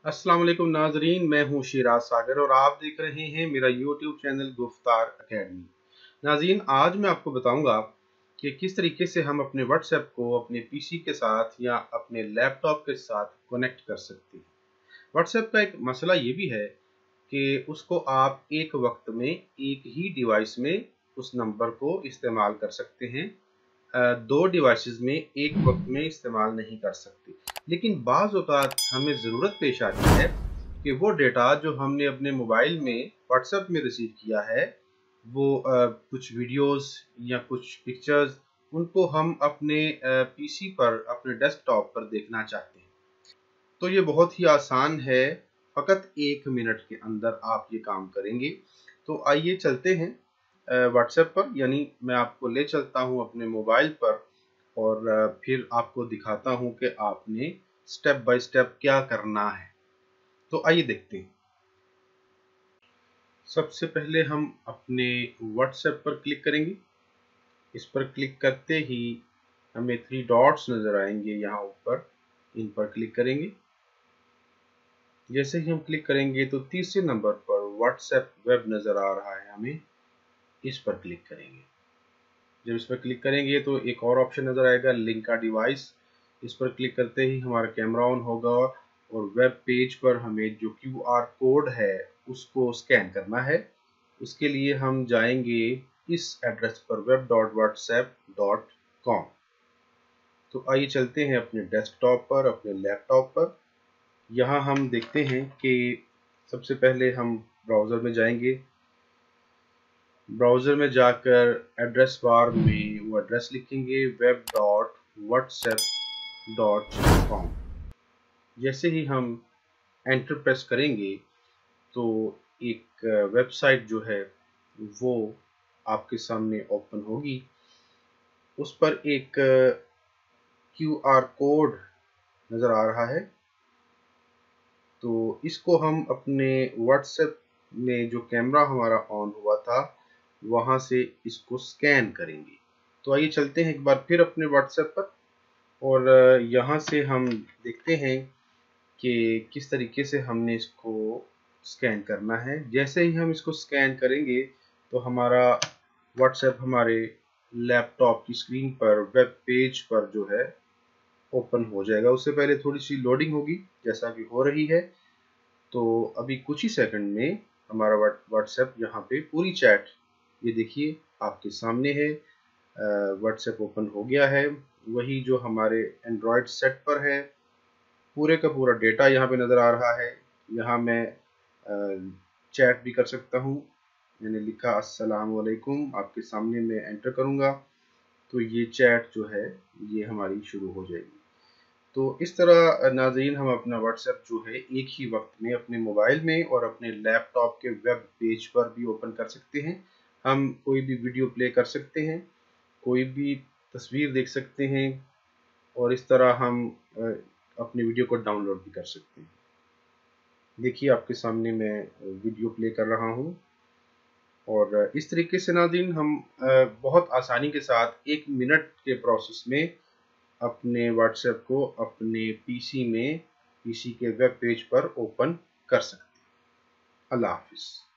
अस्सलाम वालेकुम नाजरीन, मैं हूं शिराज सागर और आप देख रहे हैं मेरा यूट्यूब चैनल गुफ्तार अकेडमी। नाजरीन, आज मैं आपको बताऊंगा कि किस तरीके से हम अपने व्हाट्सएप को अपने पीसी के साथ या अपने लैपटॉप के साथ कनेक्ट कर सकते हैं। व्हाट्सएप का एक मसला ये भी है कि उसको आप एक वक्त में एक ही डिवाइस में उस नंबर को इस्तेमाल कर सकते हैं। दो डिवाइसेस में एक वक्त में इस्तेमाल नहीं कर सकते। लेकिन बाज़ औक़ात हमें ज़रूरत पेश आती है कि वो डेटा जो हमने अपने मोबाइल में व्हाट्सएप में रिसीव किया है, वो कुछ वीडियोस या कुछ पिक्चर्स, उनको हम अपने पीसी पर, अपने डेस्कटॉप पर देखना चाहते हैं। तो ये बहुत ही आसान है, फ़कत 1 मिनट के अंदर आप ये काम करेंगे। तो आइए चलते हैं व्हाट्सएप पर, यानी मैं आपको ले चलता हूँ अपने मोबाइल पर और फिर आपको दिखाता हूँ कि आपने स्टेप बाय स्टेप क्या करना है। तो आइए देखते हैं। सबसे पहले हम अपने व्हाट्सएप पर क्लिक करेंगे। इस पर क्लिक करते ही हमें 3 डॉट्स नज़र आएंगे यहाँ ऊपर, इन पर क्लिक करेंगे। जैसे ही हम क्लिक करेंगे तो तीसरे नंबर पर व्हाट्सएप वेब नज़र आ रहा है, हमें इस पर क्लिक करेंगे। जब इस पर क्लिक करेंगे तो एक और ऑप्शन नज़र आएगा, लिंक का डिवाइस। इस पर क्लिक करते ही हमारा कैमरा ऑन होगा और वेब पेज पर हमें जो QR कोड है उसको स्कैन करना है। उसके लिए हम जाएंगे इस एड्रेस पर web.whatsapp.com। तो आइए चलते हैं अपने डेस्कटॉप पर, अपने लैपटॉप पर। यहाँ हम देखते हैं कि सबसे पहले हम ब्राउज़र में जाएंगे। ब्राउज़र में जाकर एड्रेस बार में वो एड्रेस लिखेंगे web.whatsapp.com। जैसे ही हम एंटर प्रेस करेंगे तो एक वेबसाइट जो है वो आपके सामने ओपन होगी। उस पर एक QR कोड नज़र आ रहा है। तो इसको हम अपने व्हाट्सएप में जो कैमरा हमारा ऑन हुआ था वहाँ से इसको स्कैन करेंगे। तो आइए चलते हैं एक बार फिर अपने व्हाट्सएप पर और यहाँ से हम देखते हैं कि किस तरीके से हमने इसको स्कैन करना है। जैसे ही हम इसको स्कैन करेंगे तो हमारा व्हाट्सएप हमारे लैपटॉप की स्क्रीन पर, वेब पेज पर जो है ओपन हो जाएगा। उससे पहले थोड़ी सी लोडिंग होगी, जैसा कि हो रही है। तो अभी कुछ ही सेकंड में हमारा व्हाट्सएप यहाँ पे पूरी चैट, ये देखिए आपके सामने है। व्हाट्सएप ओपन हो गया है। वही जो हमारे एंड्रॉयड सेट पर है, पूरे का पूरा डेटा यहाँ पे नज़र आ रहा है। यहाँ मैं चैट भी कर सकता हूँ। मैंने लिखा अस्सलाम वालेकुम, आपके सामने मैं एंटर करूँगा तो ये चैट जो है ये हमारी शुरू हो जाएगी। तो इस तरह नाज़रीन, हम अपना व्हाट्सएप जो है एक ही वक्त में अपने मोबाइल में और अपने लैपटॉप के वेब पेज पर भी ओपन कर सकते हैं। हम कोई भी वीडियो प्ले कर सकते हैं, कोई भी तस्वीर देख सकते हैं और इस तरह हम अपनी वीडियो को डाउनलोड भी कर सकते हैं। देखिए आपके सामने मैं वीडियो प्ले कर रहा हूँ और इस तरीके से नाज़रीन हम बहुत आसानी के साथ 1 मिनट के प्रोसेस में अपने व्हाट्सएप को अपने पीसी के वेब पेज पर ओपन कर सकते हैं। अल्लाह हाफिज़।